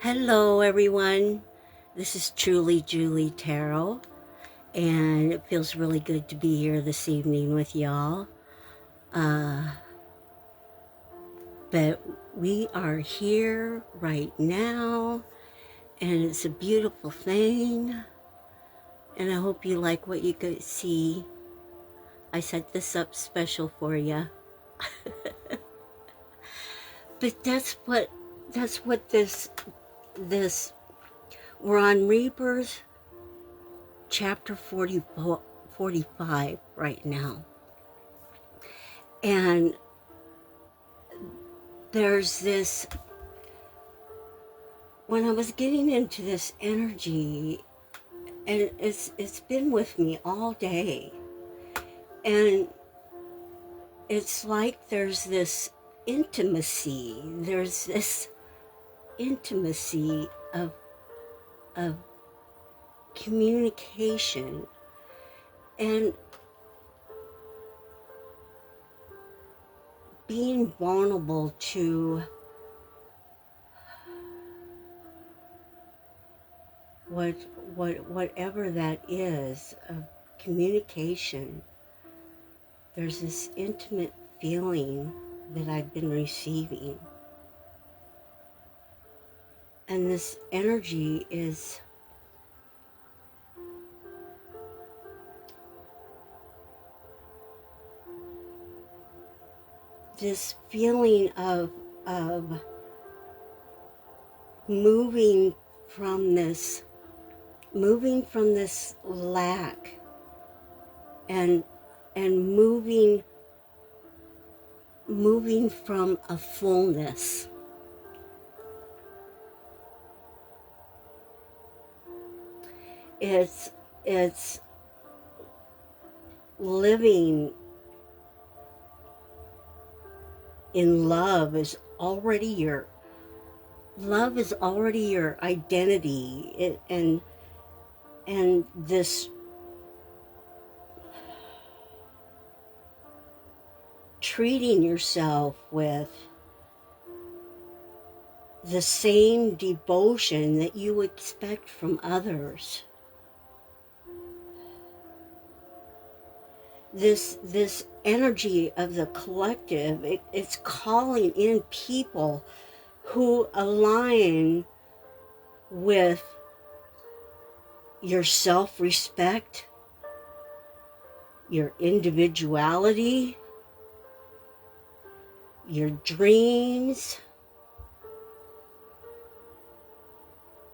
Hello, everyone. This is truly Julie Tarot, and it feels really good to be here this evening with y'all. But we are here right now, and it's a beautiful thing. And I hope you like what you could see. I set this up special for you. But that's what this we're on Rebirth chapter 45 right now. And there's this, when I was getting into this energy, and it's been with me all day, and it's like there's this intimacy of communication, and being vulnerable to whatever that is of communication. There's this intimate feeling that I've been receiving, and this energy is this feeling of moving from this lack and moving from a fullness. It's living in love is already your identity. And this treating yourself with the same devotion that you expect from others. This energy of the collective, it's calling in people who align with your self-respect, your individuality, your dreams,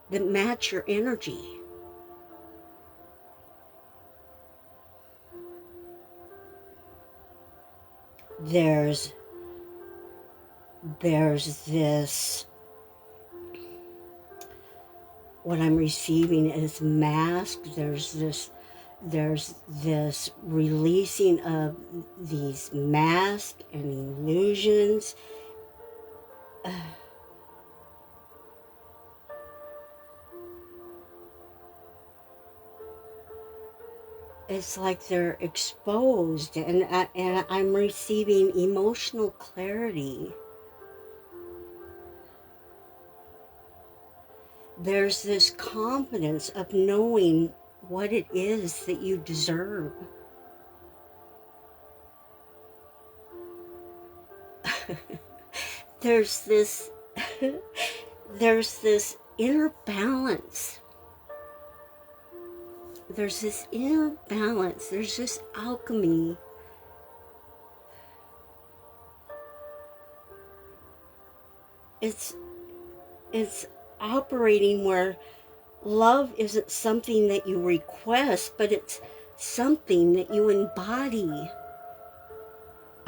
that match your energy. There's this, what I'm receiving is mask. There's this releasing of these masks and illusions. It's like they're exposed, and I'm receiving emotional clarity. There's this confidence of knowing what it is that you deserve. There's this inner balance. There's this inner balance. There's this alchemy. It's operating where love isn't something that you request, but it's something that you embody.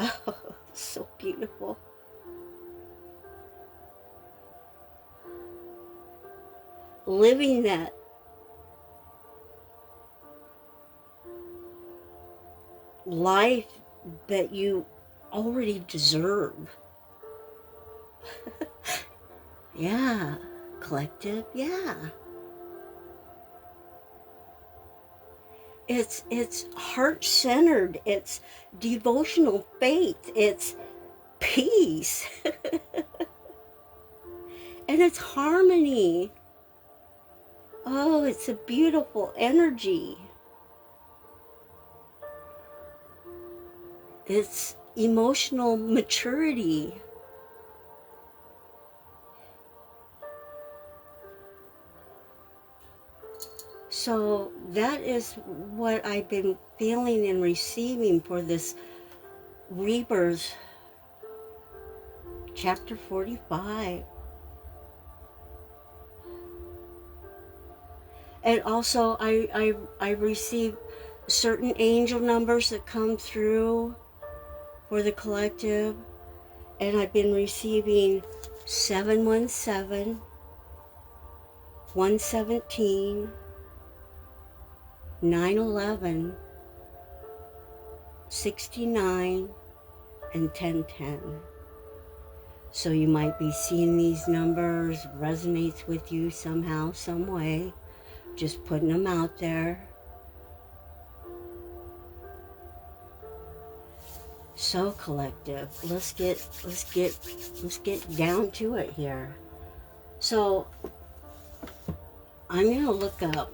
Oh, it's so beautiful. Living that life that you already deserve. Yeah, collective, yeah. It's heart-centered, it's devotional faith, it's peace. And it's harmony. Oh, it's a beautiful energy. It's emotional maturity. So that is what I've been feeling and receiving for this Rebirth, chapter 45. And also I receive certain angel numbers that come through for the collective. And I've been receiving 717, 117, 911, 69, and 1010. So you might be seeing these numbers, resonates with you somehow, some way. Just putting them out there. So collective, let's get down to it here. So I'm gonna look up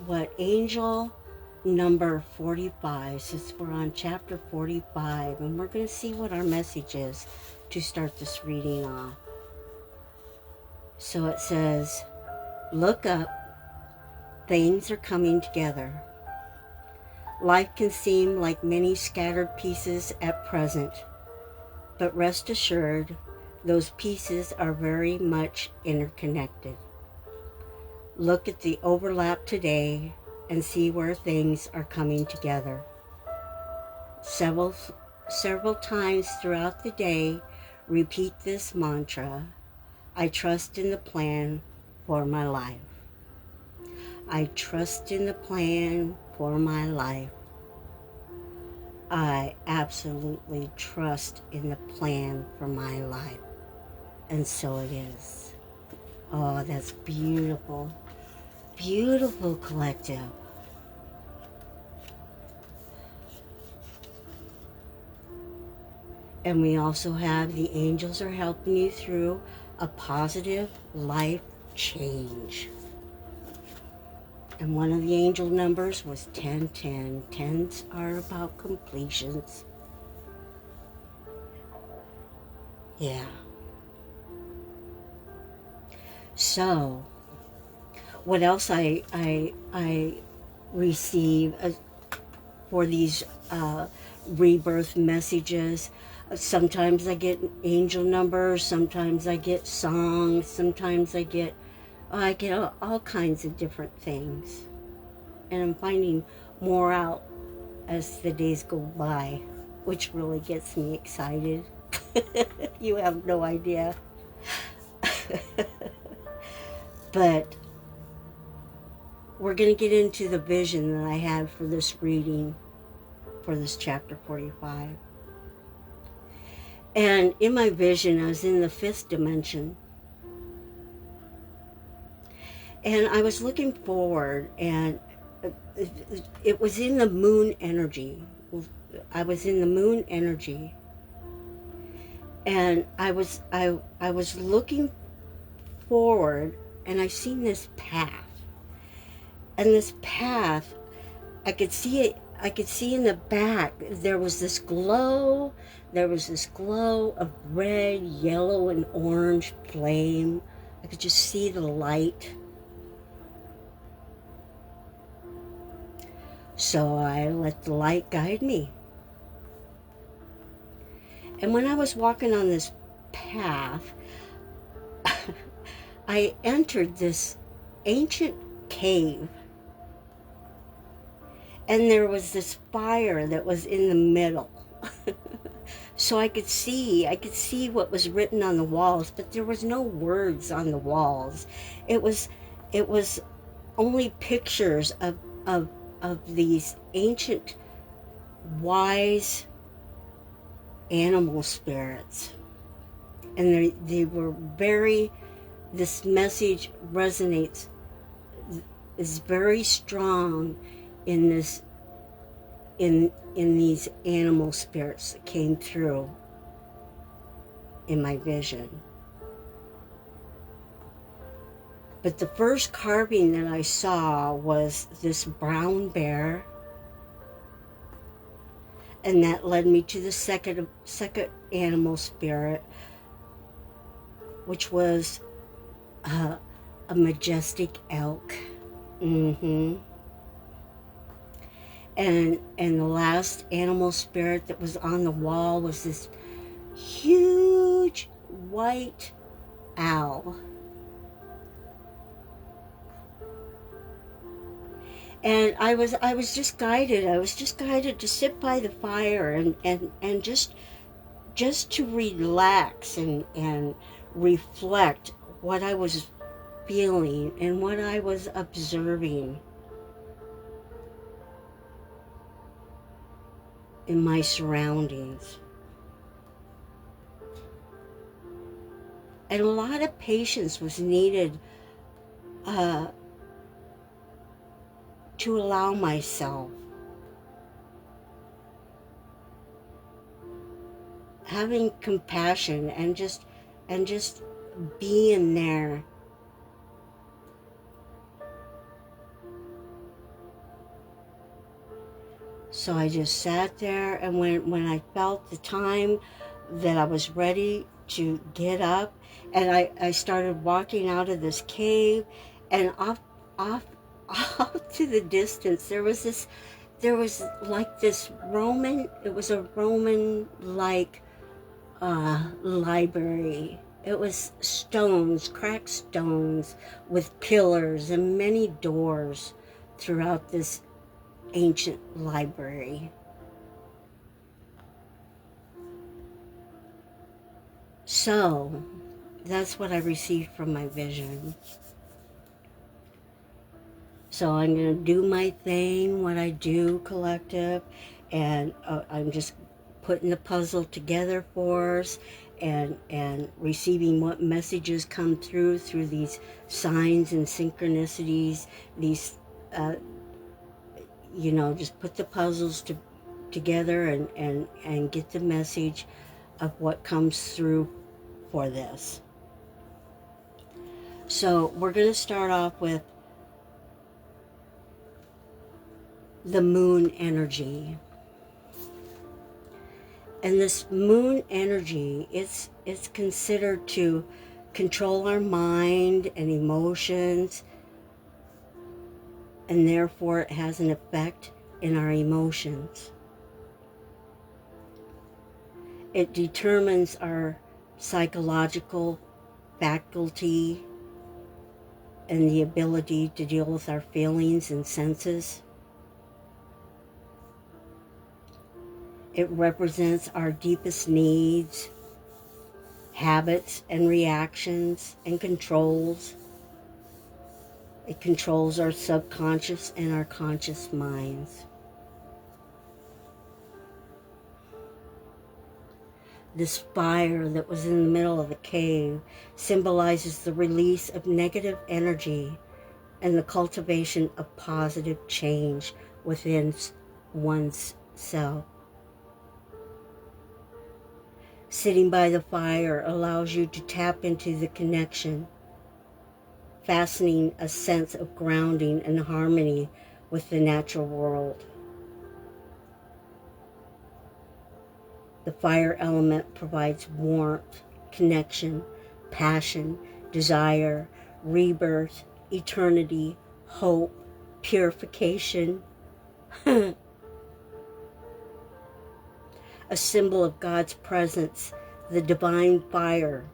what angel number 45, since we're on chapter 45, and we're gonna see what our message is to start this reading off. So it says, look up, things are coming together. Life can seem like many scattered pieces at present, but rest assured, those pieces are very much interconnected. Look at the overlap today and see where things are coming together. Several times throughout the day, repeat this mantra: I trust in the plan for my life. I trust in the plan for my life. I absolutely trust in the plan for my life. And so it is. Oh, that's beautiful. Beautiful, collective. And we also have the angels are helping you through a positive life change. And one of the angel numbers was 1010. Tens are about completions. Yeah. So, what else I receive for these rebirth messages? Sometimes I get angel numbers. Sometimes I get songs. Sometimes I get all kinds of different things. And I'm finding more out as the days go by, which really gets me excited. You have no idea. But we're going to get into the vision that I had for this reading, for this chapter 45. And in my vision, I was in the 5th dimension. And I was looking forward, and it was in the moon energy. I was in the moon energy. And I was looking forward, and I seen this path. And this path, I could see it. I could see in the back there was this glow. There was this glow of red, yellow, and orange flame. I could just see the light. So I let the light guide me. And when I was walking on this path, I entered this ancient cave. And there was this fire that was in the middle. So I could see what was written on the walls, but there was no words on the walls. It was only pictures of these ancient, wise animal spirits. And they were very, this message resonates, is very strong in this, in these animal spirits that came through in my vision. But the first carving that I saw was this brown bear, and that led me to the second animal spirit, which was a majestic elk. And the last animal spirit that was on the wall was this huge white owl. And I was just guided. I was just guided to sit by the fire and just to relax and reflect what I was feeling and what I was observing in my surroundings. And a lot of patience was needed to allow myself, having compassion and just being there. So I just sat there, and when I felt the time that I was ready to get up, and I started walking out of this cave, and off to the distance there was like this Roman, it was a Roman like library. It was stones, cracked stones with pillars and many doors throughout this ancient library. So that's what I received from my vision. So I'm going to do my thing, what I do, collective, and I'm just putting the puzzle together for us and receiving what messages come through these signs and synchronicities, these, just put the puzzles together and get the message of what comes through for this. So we're going to start off with the moon energy. And this moon energy, it's considered to control our mind and emotions, and therefore it has an effect in our emotions. It determines our psychological faculty and the ability to deal with our feelings and senses. It represents our deepest needs, habits and reactions, and controls. It controls our subconscious and our conscious minds. This fire that was in the middle of the cave symbolizes the release of negative energy and the cultivation of positive change within one's self. Sitting by the fire allows you to tap into the connection, fastening a sense of grounding and harmony with the natural world. The fire element provides warmth, connection, passion, desire, rebirth, eternity, hope, purification. A symbol of God's presence, the divine fire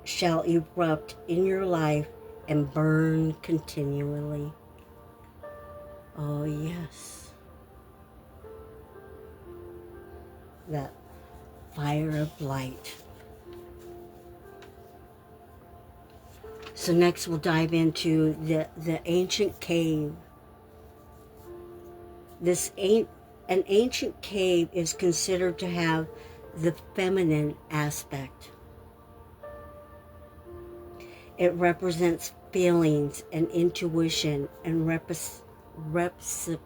shall erupt in your life and burn continually. Oh yes, that fire of light. So next we'll dive into the ancient cave. An ancient cave is considered to have the feminine aspect. It represents feelings and intuition and receptivity.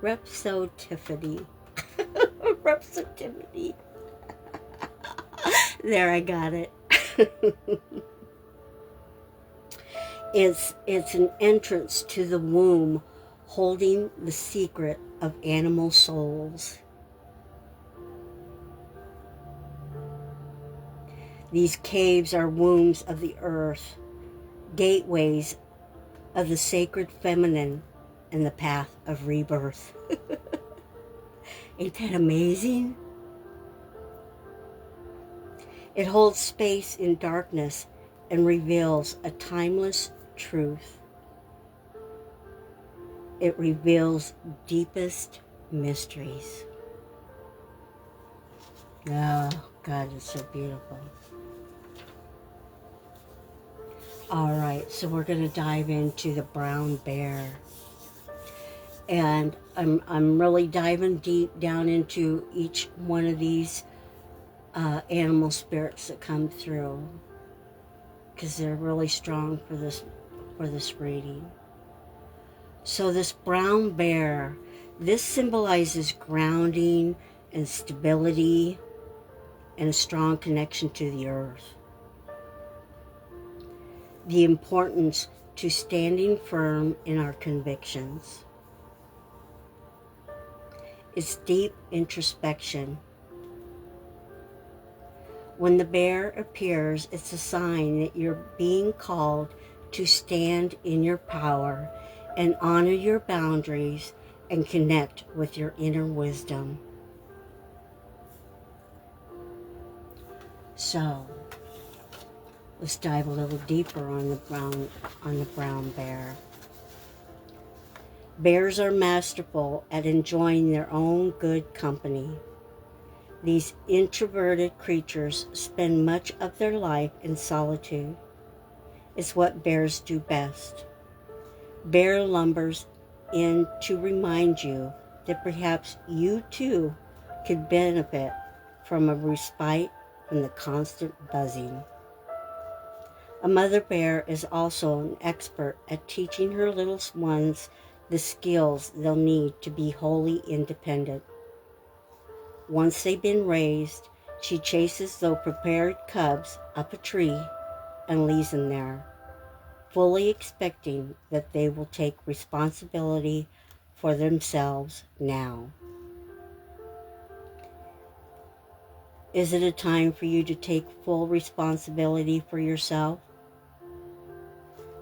Receptivity. There, I got it. It's an entrance to the womb, holding the secret of animal souls. These caves are wombs of the earth, gateways of the sacred feminine and the path of rebirth. Ain't that amazing? It holds space in darkness and reveals a timeless truth. It reveals deepest mysteries. Oh, God, it's so beautiful. All right, so we're going to dive into the brown bear. And I'm really diving deep down into each one of these animal spirits that come through, because they're really strong for this reading. So this brown bear, this symbolizes grounding and stability and a strong connection to the earth. The importance to standing firm in our convictions. It's deep introspection. When the bear appears, it's a sign that you're being called to stand in your power and honor your boundaries and connect with your inner wisdom. So, let's dive a little deeper on the brown bear. Bears are masterful at enjoying their own good company. These introverted creatures spend much of their life in solitude. It's what bears do best. Bear lumbers in to remind you that perhaps you too could benefit from a respite from the constant buzzing. A mother bear is also an expert at teaching her little ones the skills they'll need to be wholly independent. Once they've been raised, she chases those prepared cubs up a tree and leaves them there, fully expecting that they will take responsibility for themselves now. Is it a time for you to take full responsibility for yourself?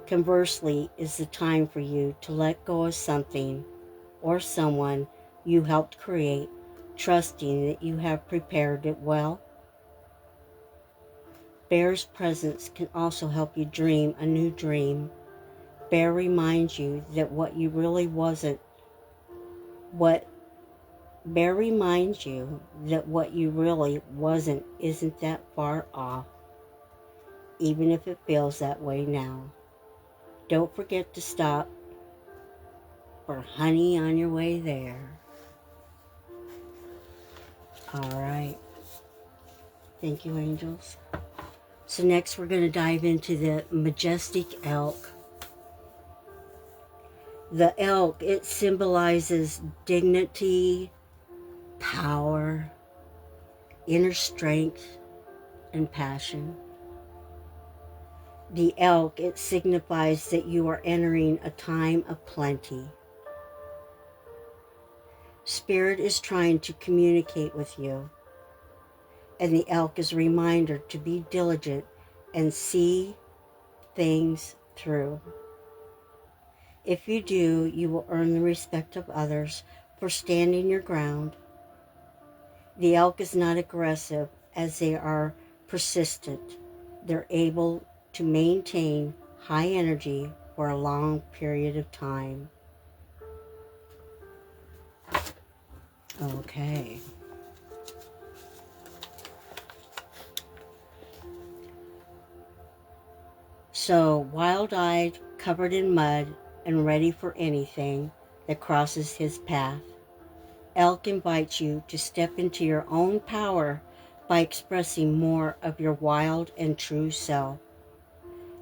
Conversely, is the time for you to let go of something or someone you helped create, trusting that you have prepared it well? Bear's presence can also help you dream a new dream. Bear reminds you that what you really wasn't isn't that far off, even if it feels that way now. Don't forget to stop for honey on your way there. All right. Thank you, angels. So next we're going to dive into the majestic elk. The elk, it symbolizes dignity, power, inner strength, and passion. The elk, it signifies that you are entering a time of plenty. Spirit is trying to communicate with you, and the elk is a reminder to be diligent and see things through. If you do, you will earn the respect of others for standing your ground. The elk is not aggressive, as they are persistent. They're able to maintain high energy for a long period of time. Okay. So, wild-eyed, covered in mud, and ready for anything that crosses his path, elk invites you to step into your own power by expressing more of your wild and true self.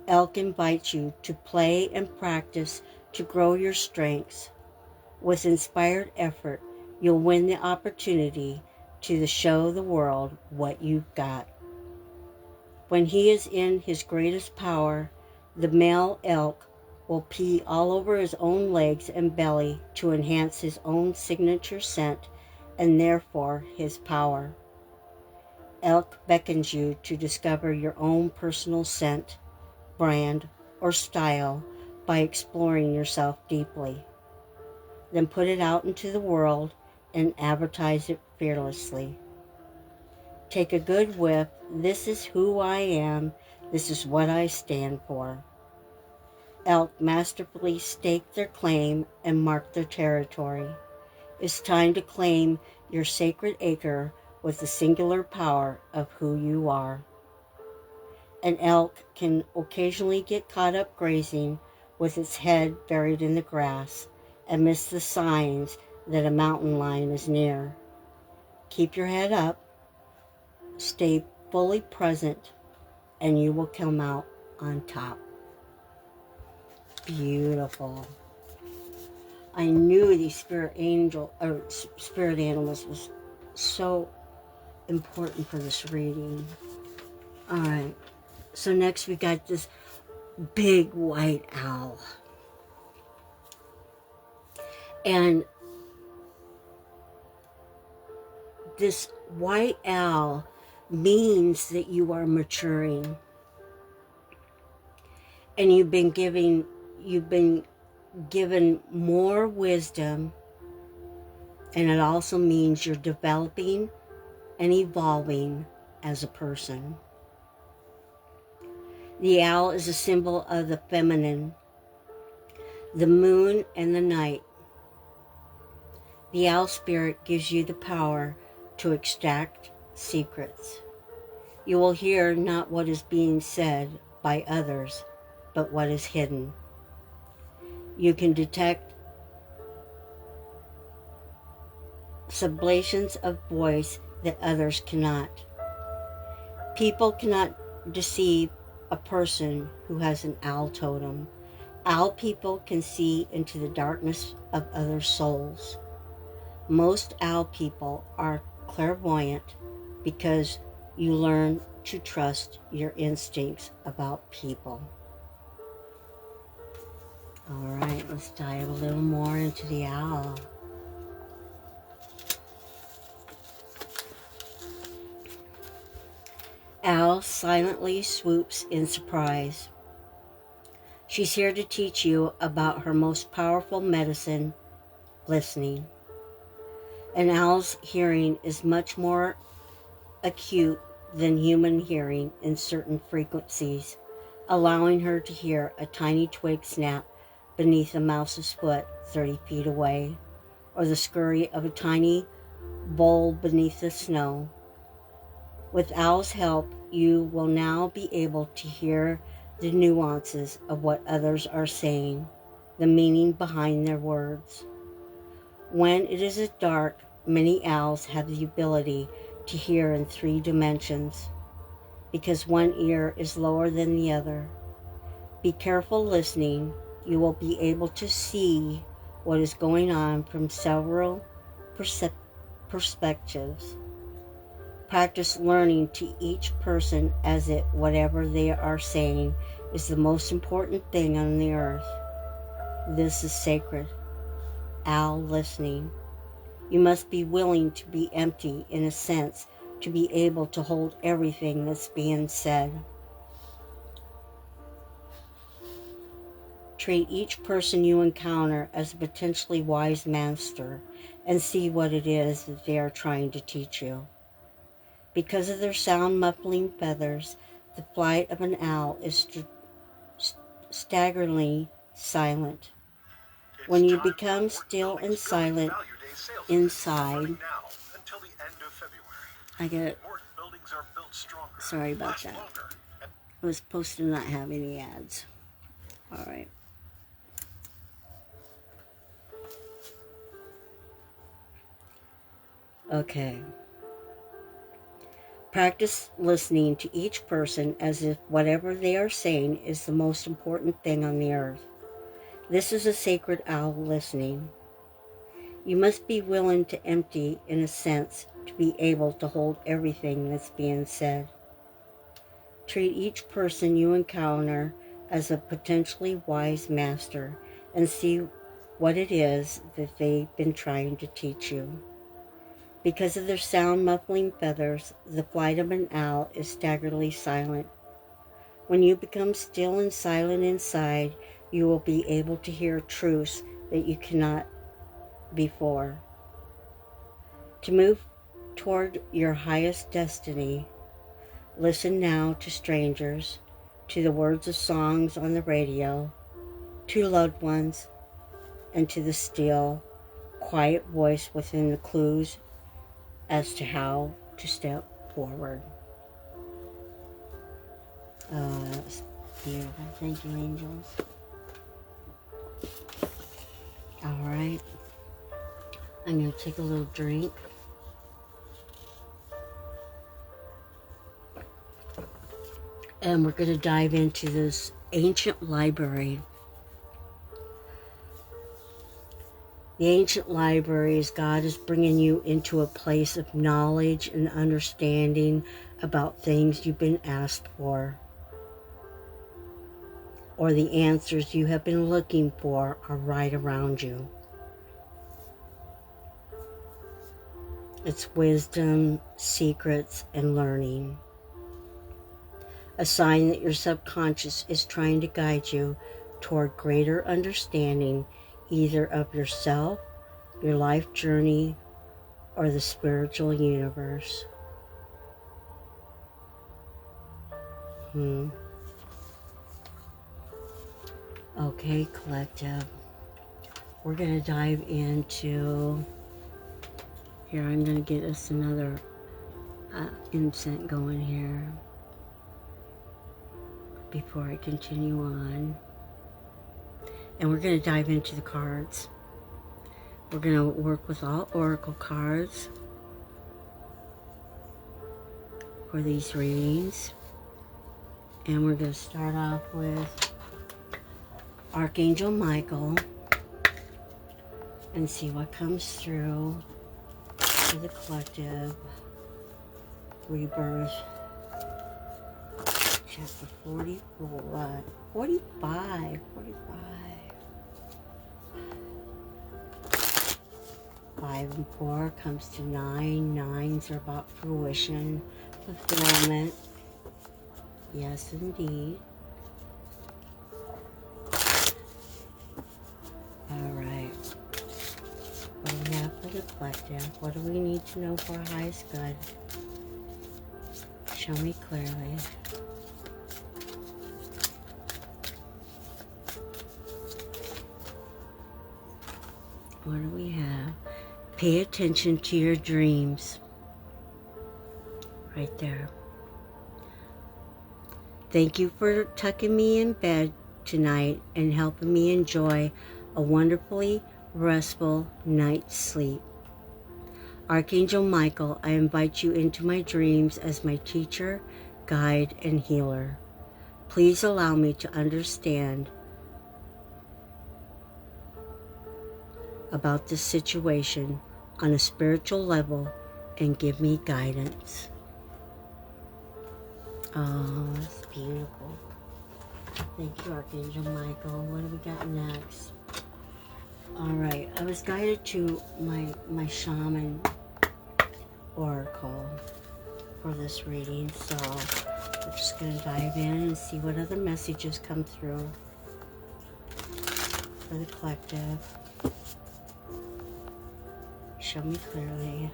Elk invites you to play and practice to grow your strengths. With inspired effort, you'll win the opportunity to show the world what you've got. When he is in his greatest power, The male elk will pee all over his own legs and belly to enhance his own signature scent and therefore his power. Elk beckons you to discover your own personal scent, brand, or style by exploring yourself deeply. Then put it out into the world and advertise it fearlessly. Take a good whiff. This is who I am. This is what I stand for. Elk masterfully stake their claim and mark their territory. It's time to claim your sacred acre with the singular power of who you are. An elk can occasionally get caught up grazing with its head buried in the grass and miss the signs that a mountain lion is near. Keep your head up, stay fully present, and you will come out on top. Beautiful. I knew these spirit animals was so important for this reading. All right. So next we got this big white owl. And this white owl means that you are maturing. And you've been given more wisdom, and it also means you're developing and evolving as a person. The owl is a symbol of the feminine, the moon and the night. The owl spirit gives you the power to extract secrets. You will hear not what is being said by others, but what is hidden. You can detect sublations of voice that others cannot. People cannot deceive a person who has an owl totem. Owl people can see into the darkness of other souls. Most owl people are clairvoyant because you learn to trust your instincts about people. All right, let's dive a little more into the owl. Owl silently swoops in surprise. She's here to teach you about her most powerful medicine, listening. An owl's hearing is much more acute than human hearing in certain frequencies, allowing her to hear a tiny twig snap beneath a mouse's foot 30 feet away, or the scurry of a tiny vole beneath the snow. With Owl's help, you will now be able to hear the nuances of what others are saying, the meaning behind their words. When it is dark, many owls have the ability to hear in 3 dimensions, because one ear is lower than the other. Be careful listening. You will be able to see what is going on from several perspectives. Practice learning to each person as if whatever they are saying is the most important thing on the earth. This is sacred. Owl listening. You must be willing to be empty in a sense to be able to hold everything that's being said. Treat each person you encounter as a potentially wise master and see what it is that they are trying to teach you. Because of their sound muffling feathers, the flight of an owl is staggeringly silent. When you become still and silent inside, I get, sorry about that. I was supposed to not have any ads. All right. Okay. Practice listening to each person as if whatever they are saying is the most important thing on the earth. This is a sacred owl listening. You must be willing to empty, in a sense, to be able to hold everything that's being said. Treat each person you encounter as a potentially wise master and see what it is that they've been trying to teach you. Because of their sound muffling feathers, the flight of an owl is staggeringly silent. When you become still and silent inside, you will be able to hear truths that you cannot before. To move toward your highest destiny, listen now to strangers, to the words of songs on the radio, to loved ones, and to the still, quiet voice within the clues as to how to step forward. That's beautiful. Thank you, angels. All right. I'm going to take a little drink. And we're going to dive into this ancient library. The ancient library is God is bringing you into a place of knowledge and understanding about things you've been asked for, or the answers you have been looking for are right around you. It's wisdom, secrets, and learning. A sign that your subconscious is trying to guide you toward greater understanding either of yourself, your life journey, or the spiritual universe. Okay, collective. We're going to dive into... Here, I'm going to get us another incense going here before I continue on. And we're going to dive into the cards. We're going to work with all oracle cards for these readings. And we're going to start off with Archangel Michael and see what comes through for the collective. Rebirth. Chapter 45. 45. Five and 4 comes to 9. Nines are about fruition, fulfillment. Yes, indeed. All right. What do we have for the collective? What do we need to know for our highest good? Show me clearly. What do we have? Pay attention to your dreams. Right there. Thank you for tucking me in bed tonight and helping me enjoy a wonderfully restful night's sleep. Archangel Michael, I invite you into my dreams as my teacher, guide, and healer. Please allow me to understand about this situation on a spiritual level and give me guidance. Oh, that's beautiful. Thank you, Archangel Michael. What do we got next? All right, I was guided to my shaman oracle for this reading, so we're just going to dive in and see what other messages come through for the collective. Show me clearly.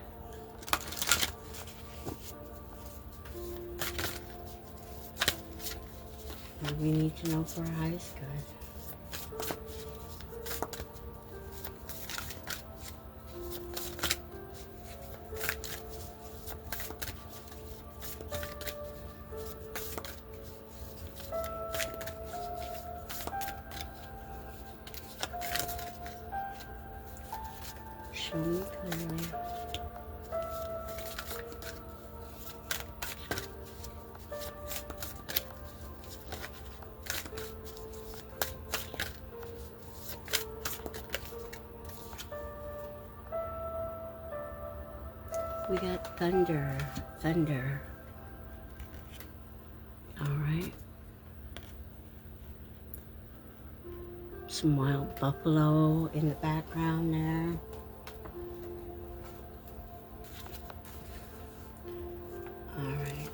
What we need to know for our highest good. Show me clearly. We got thunder. All right. Some wild buffalo in the background there. All right.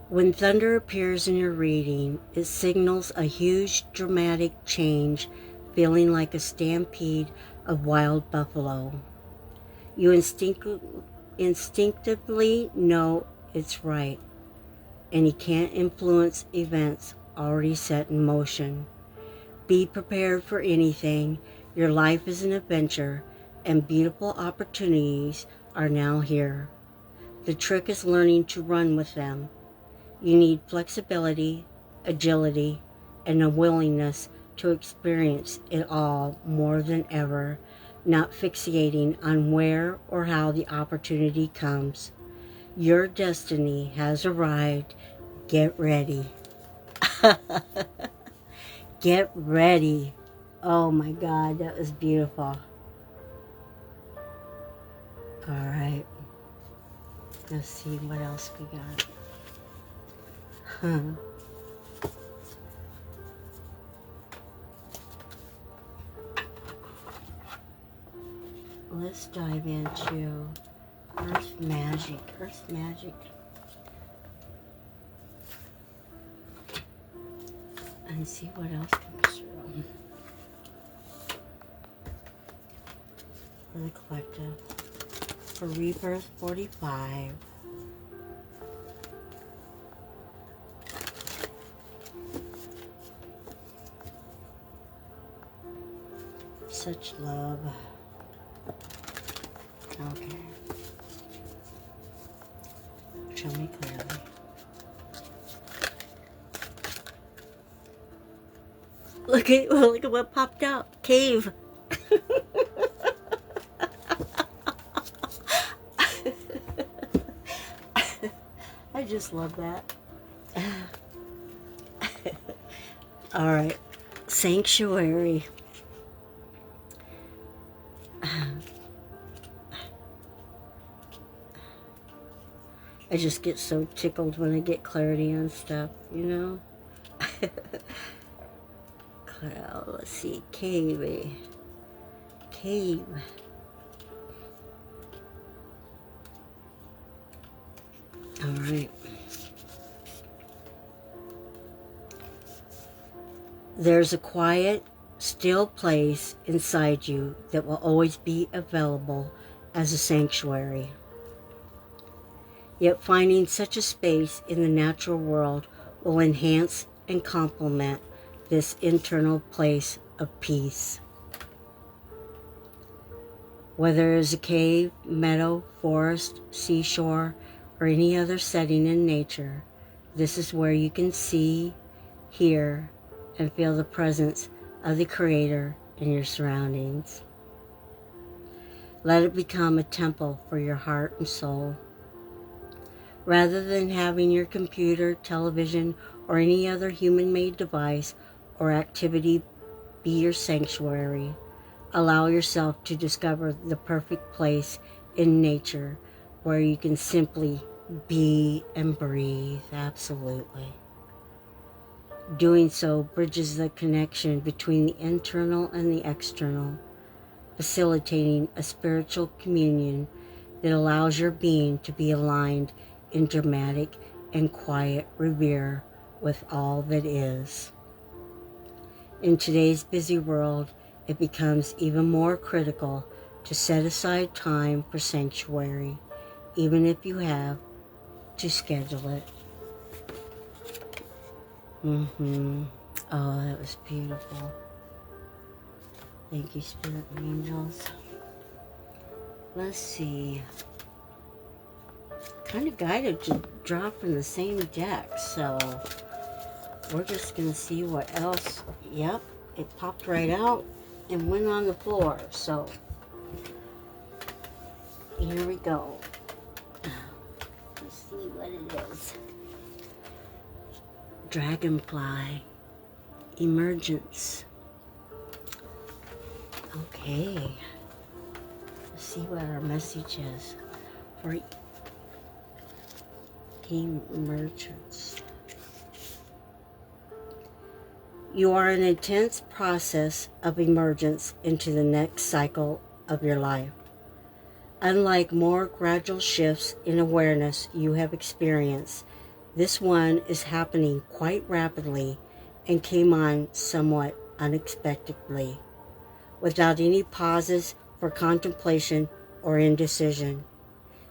When thunder appears in your reading, it signals a huge dramatic change, feeling like a stampede of wild buffalo. You instinctively know it's right, and you can't influence events already set in motion. Be prepared for anything. Your life is an adventure, and beautiful opportunities are now here. The trick is learning to run with them. You need flexibility, agility, and a willingness to experience it all more than ever, not fixating on where or how the opportunity comes. Your destiny has arrived. Get ready. Get ready. Oh my God, that was beautiful. All right. Let's see what else we got. Let's dive into Earth Magic. Earth Magic. And see what else comes through. For the collective. For Rebirth 45. Such love. Okay. Show me clearly. Look at what popped out. Cave. I just love that. All right. Sanctuary. I just get so tickled when I get clarity on stuff, you know? Let's see, cave. Cave. All right. There's a quiet, still place inside you that will always be available as a sanctuary. Yet finding such a space in the natural world will enhance and complement this internal place of peace. Whether it is a cave, meadow, forest, seashore, or any other setting in nature, this is where you can see, hear, and feel the presence of the Creator in your surroundings. Let it become a temple for your heart and soul. Rather than having your computer, television, or any other human-made device or activity be your sanctuary, allow yourself to discover the perfect place in nature where you can simply be and breathe. Absolutely. Doing so bridges the connection between the internal and the external, facilitating a spiritual communion that allows your being to be aligned in dramatic and quiet revere with all that is. In today's busy world, it becomes even more critical to set aside time for sanctuary, even if you have to schedule it. Oh, that was beautiful. Thank you, Spirit Angels. Let's see. Kind of guided to draw from the same deck, so we're just going to see what else. Yep, it popped right out and went on the floor, so here we go. Let's see what it is. Dragonfly. Emergence. Okay. Let's see what our message is for Emergence. You are in an intense process of emergence into the next cycle of your life. Unlike more gradual shifts in awareness you have experienced, this one is happening quite rapidly and came on somewhat unexpectedly, without any pauses for contemplation or indecision.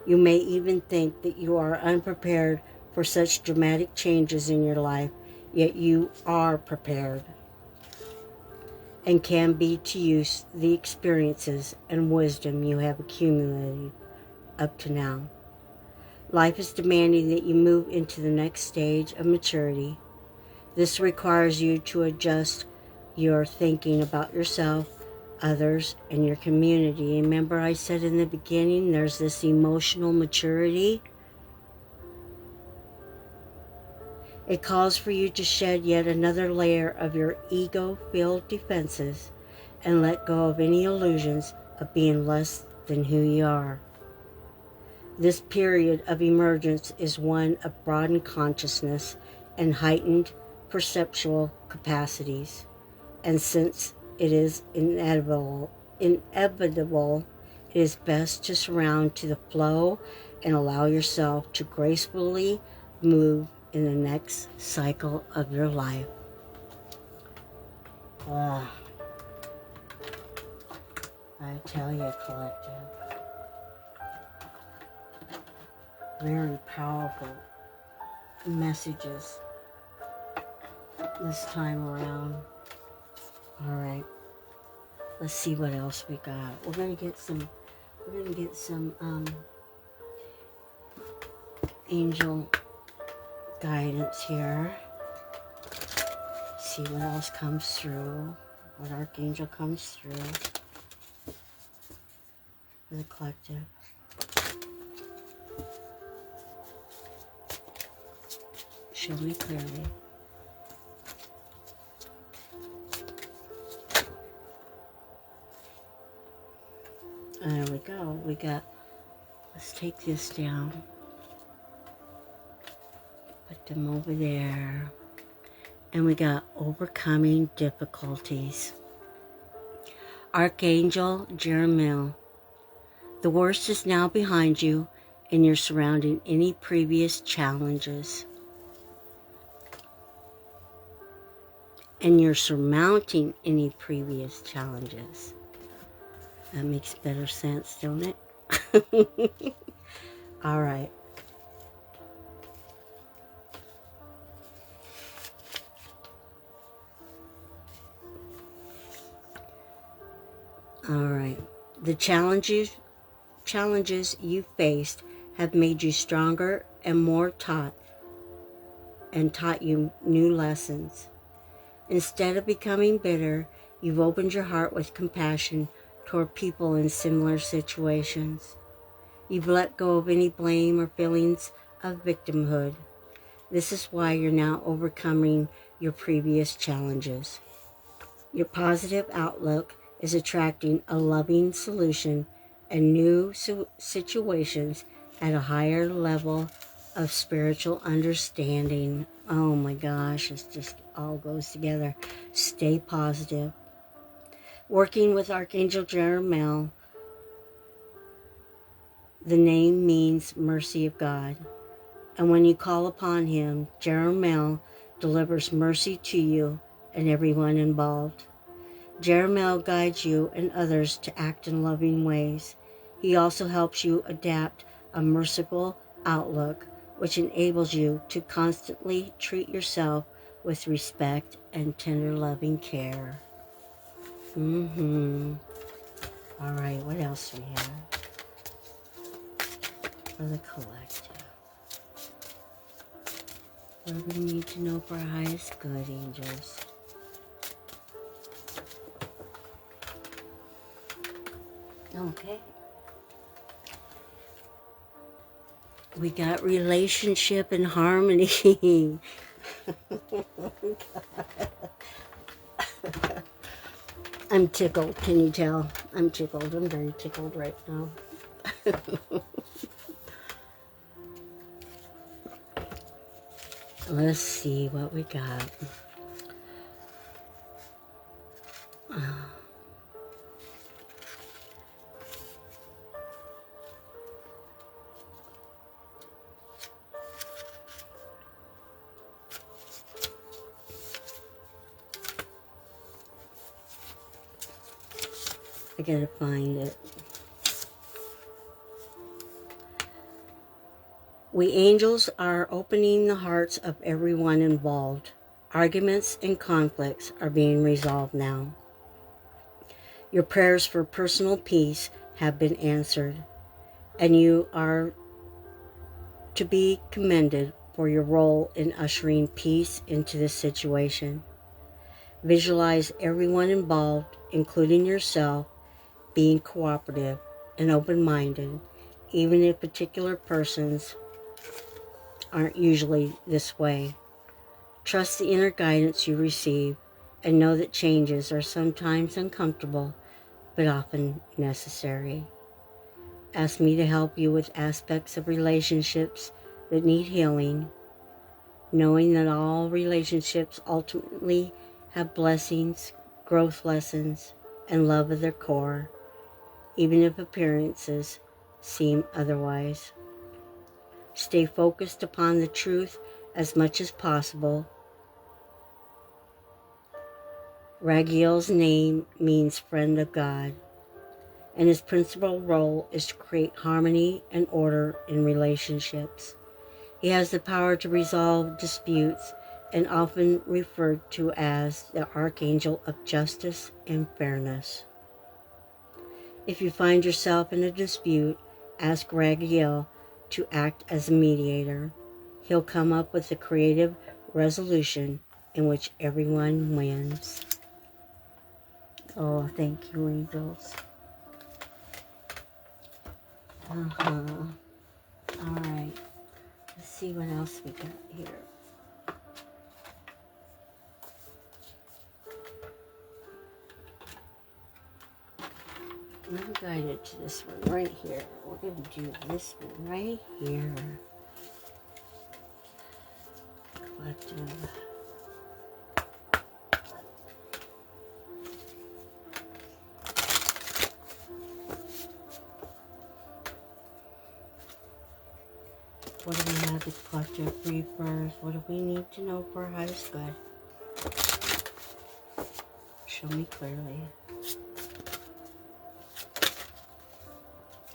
You may even think that you are unprepared for such dramatic changes in your life, yet you are prepared and can be to use the experiences and wisdom you have accumulated up to now. Life is demanding that you move into the next stage of maturity. This requires you to adjust your thinking about yourself, others, and your community. Remember I said in the beginning, there's this emotional maturity. It calls for you to shed yet another layer of your ego-filled defenses and let go of any illusions of being less than who you are. This period of emergence is one of broadened consciousness and heightened perceptual capacities. And since it is inevitable, it is best to surround to the flow and allow yourself to gracefully move in the next cycle of your life. I tell you, collective, very powerful messages this time around. All right, let's see what else we got. We're gonna get some angel guidance here. See what else comes through. What archangel comes through for the collective. Show me clearly. There we go. We got, let's take this down. Put them over there. And we got overcoming difficulties. Archangel Jeremiah. The worst is now behind you and you're surrounding any previous challenges. And you're surmounting any previous challenges. That makes better sense, don't it? All right. All right. The challenges you faced have made you stronger and more taught you new lessons. Instead of becoming bitter, you've opened your heart with compassion toward people in similar situations. You've let go of any blame or feelings of victimhood. This is why you're now overcoming your previous challenges. Your positive outlook is attracting a loving solution and new situations at a higher level of spiritual understanding. Oh my gosh, it just all goes together. Stay positive. Working with Archangel Jeremiah, the name means mercy of God. And when you call upon him, Jeremiah delivers mercy to you and everyone involved. Jeremiah guides you and others to act in loving ways. He also helps you adapt a merciful outlook, which enables you to constantly treat yourself with respect and tender loving care. All right, what else do we have for the collective? What do we need to know for our highest good, angels? Okay. We got relationship and harmony. I'm tickled, can you tell? I'm tickled. I'm very tickled right now. Let's see what we got. I gotta find it. We angels are opening the hearts of everyone involved. Arguments and conflicts are being resolved now. Your prayers for personal peace have been answered, and you are to be commended for your role in ushering peace into this situation. Visualize everyone involved, including yourself, being cooperative and open-minded, even if particular persons aren't usually this way. Trust the inner guidance you receive and know that changes are sometimes uncomfortable, but often necessary. Ask me to help you with aspects of relationships that need healing, knowing that all relationships ultimately have blessings, growth lessons, and love at their core, even if appearances seem otherwise. Stay focused upon the truth as much as possible. Raguel's name means friend of God, and his principal role is to create harmony and order in relationships. He has the power to resolve disputes and often referred to as the Archangel of Justice and Fairness. If you find yourself in a dispute, ask Raguel to act as a mediator. He'll come up with a creative resolution in which everyone wins. Oh, thank you, angels. All right. Let's see what else we got here. I'm guided to this one right here. We're going to do this one right here. Collective. What do we have at Collective Rebirth? What do we need to know for our highest good? Show me clearly.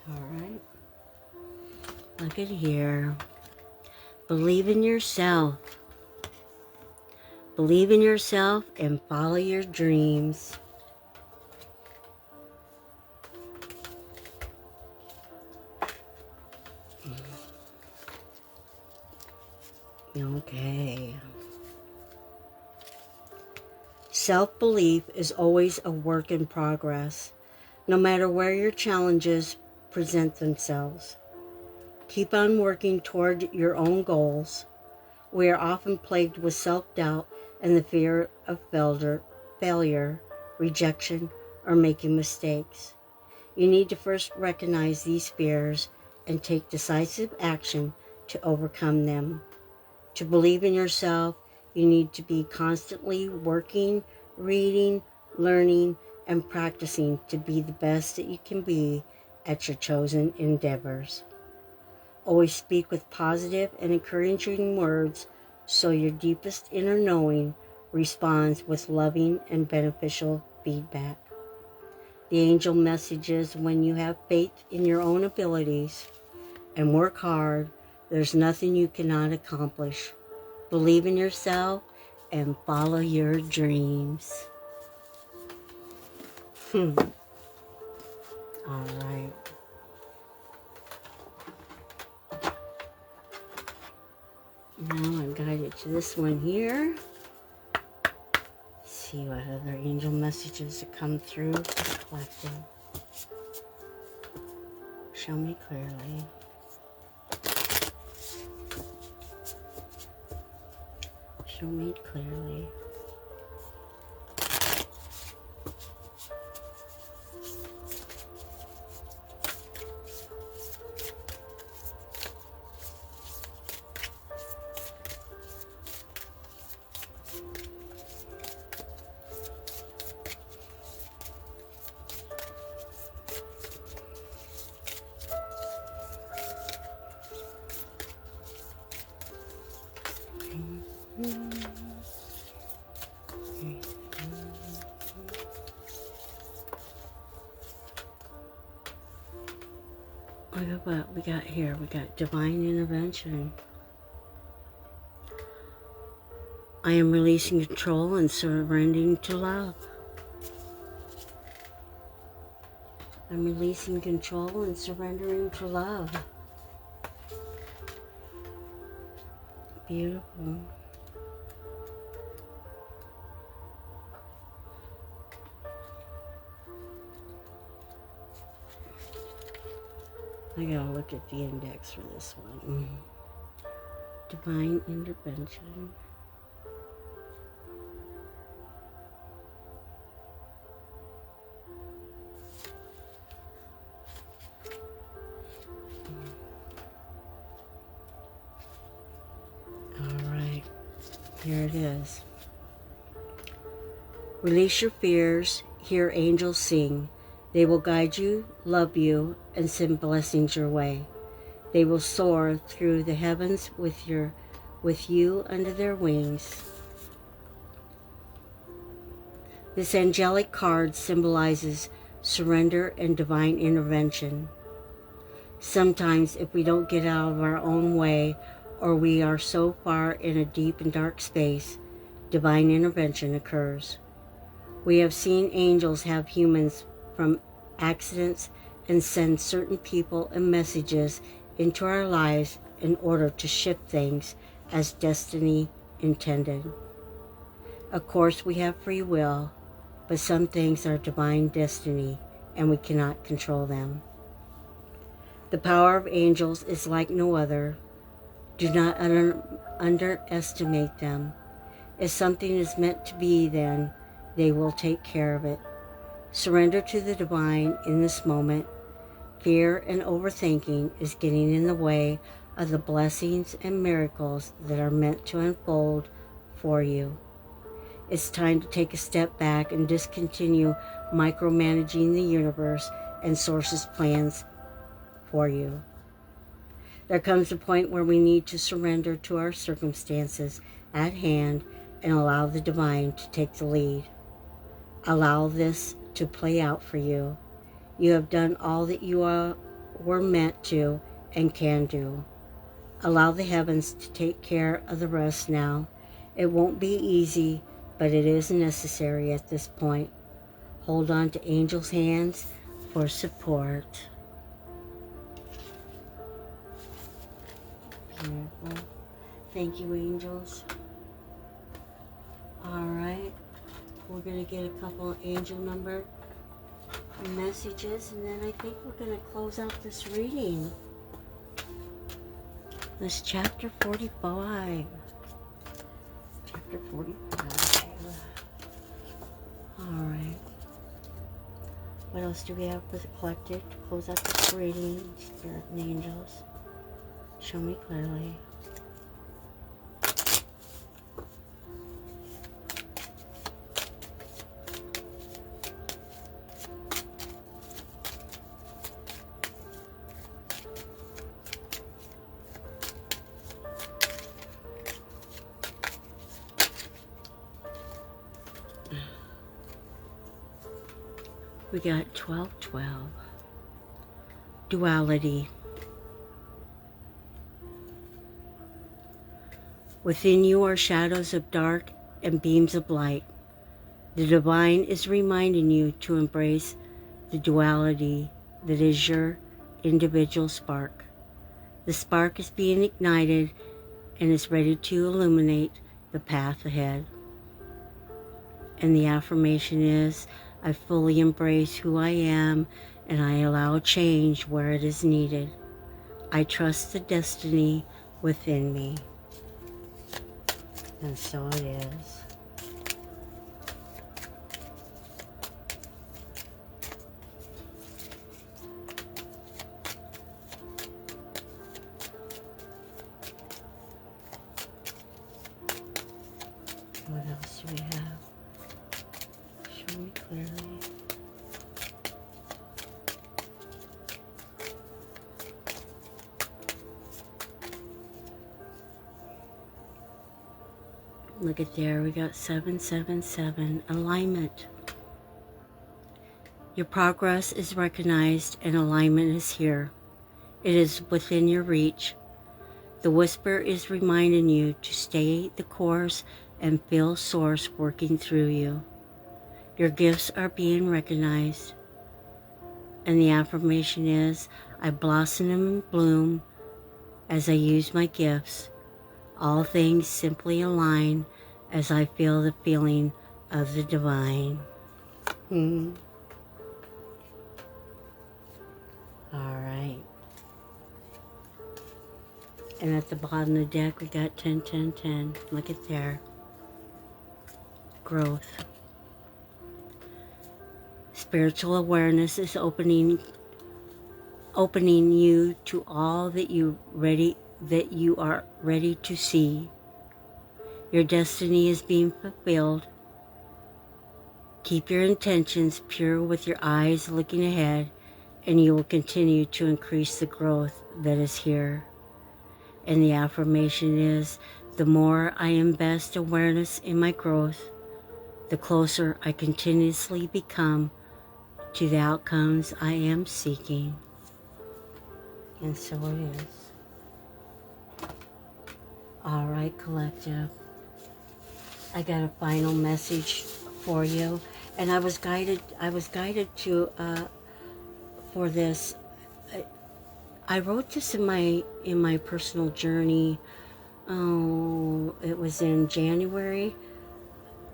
Alright. Look at here. Believe in yourself. Believe in yourself and follow your dreams. Okay. Self-belief is always a work in progress, no matter where your challenges present themselves. Keep on working toward your own goals. We are often plagued with self-doubt and the fear of failure, rejection, or making mistakes. You need to first recognize these fears and take decisive action to overcome them. To believe in yourself, you need to be constantly working, reading, learning, and practicing to be the best that you can be at your chosen endeavors. Always speak with positive and encouraging words so your deepest inner knowing responds with loving and beneficial feedback. The angel messages when you have faith in your own abilities and work hard, there's nothing you cannot accomplish. Believe in yourself and follow your dreams. All right. Now I'm guided to this one here. See what other angel messages that come through for collecting. Show me clearly. Show me clearly. Look at what we got here. We got divine intervention. I am releasing control and surrendering to love. I'm releasing control and surrendering to love. Beautiful. I gotta look at the index for this one. Divine intervention. All right, here it is. Release your fears, hear angels sing. They will guide you, love you, and send blessings your way. They will soar through the heavens with you under their wings. This angelic card symbolizes surrender and divine intervention. Sometimes if we don't get out of our own way, or we are so far in a deep and dark space, divine intervention occurs. We have seen angels have humans from accidents and send certain people and messages into our lives in order to shift things as destiny intended. Of course, we have free will, but some things are divine destiny and we cannot control them. The power of angels is like no other. Do not underestimate them. If something is meant to be, then they will take care of it. Surrender to the divine in this moment. Fear and overthinking is getting in the way of the blessings and miracles that are meant to unfold for you. It's time to take a step back and discontinue micromanaging the universe and source's plans for you. There comes a point where we need to surrender to our circumstances at hand and allow the divine to take the lead. Allow this to play out for you. You have done all that you were meant to and can do. Allow the heavens to take care of the rest now. It won't be easy, but it is necessary at this point. Hold on to angels' hands for support. Beautiful. Thank you, angels. All right. We're going to get a couple of angel number messages, and then I think we're going to close out this reading. This chapter 45. Chapter 45. All right. What else do we have for the collective to close out this reading? Spirit and angels, show me clearly. We got 1212. Duality. Within you are shadows of dark and beams of light. The divine is reminding you to embrace the duality that is your individual spark. The spark is being ignited and is ready to illuminate the path ahead. And the affirmation is, I fully embrace who I am and I allow change where it is needed. I trust the destiny within me. And so it is. What else do we have? Show me clearly. Look at there, we got 777, alignment. Your progress is recognized and alignment is here. It is within your reach. The whisper is reminding you to stay the course and feel Source working through you. Your gifts are being recognized. And the affirmation is, I blossom and bloom as I use my gifts. All things simply align as I feel the feeling of the divine. All right. And at the bottom of the deck, we got 10, 10, 10. Look at there. Growth. Spiritual awareness is opening you to all that you are ready to see. Your destiny is being fulfilled. Keep your intentions pure with your eyes looking ahead, and you will continue to increase the growth that is here. And the affirmation is, the more I invest awareness in my growth, the closer I continuously become to the outcomes I am seeking. And so it is. All right, collective. I got a final message for you, and I was guided to for this. I wrote this in my personal journey. Oh, it was in January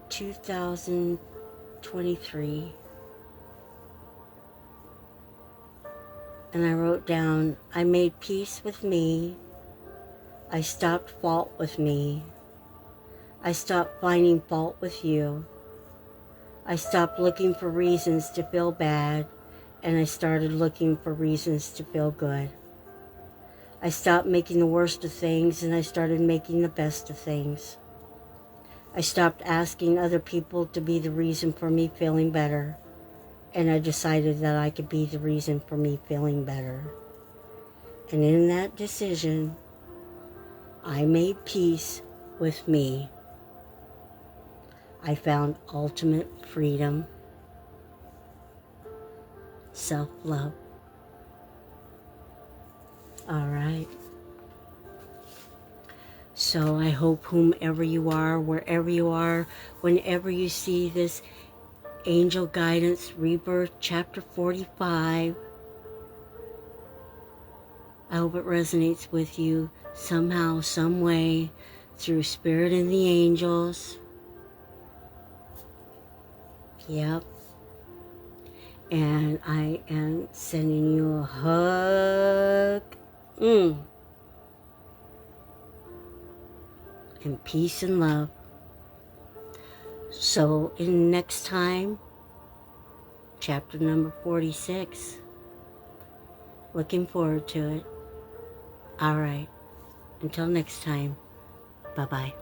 2023. And I wrote down, I made peace with me. I stopped fault with me. I stopped finding fault with you. I stopped looking for reasons to feel bad, and I started looking for reasons to feel good. I stopped making the worst of things, and I started making the best of things. I stopped asking other people to be the reason for me feeling better, and I decided that I could be the reason for me feeling better. And in that decision, I made peace with me. I found ultimate freedom, self-love. All right. So I hope whomever you are, wherever you are, whenever you see this Angel Guidance Rebirth Chapter 45, I hope it resonates with you somehow, some way, through Spirit and the angels. Yep. And I am sending you a hug. And peace and love. So in next time, chapter number 46. Looking forward to it. All right. Until next time. Bye-bye.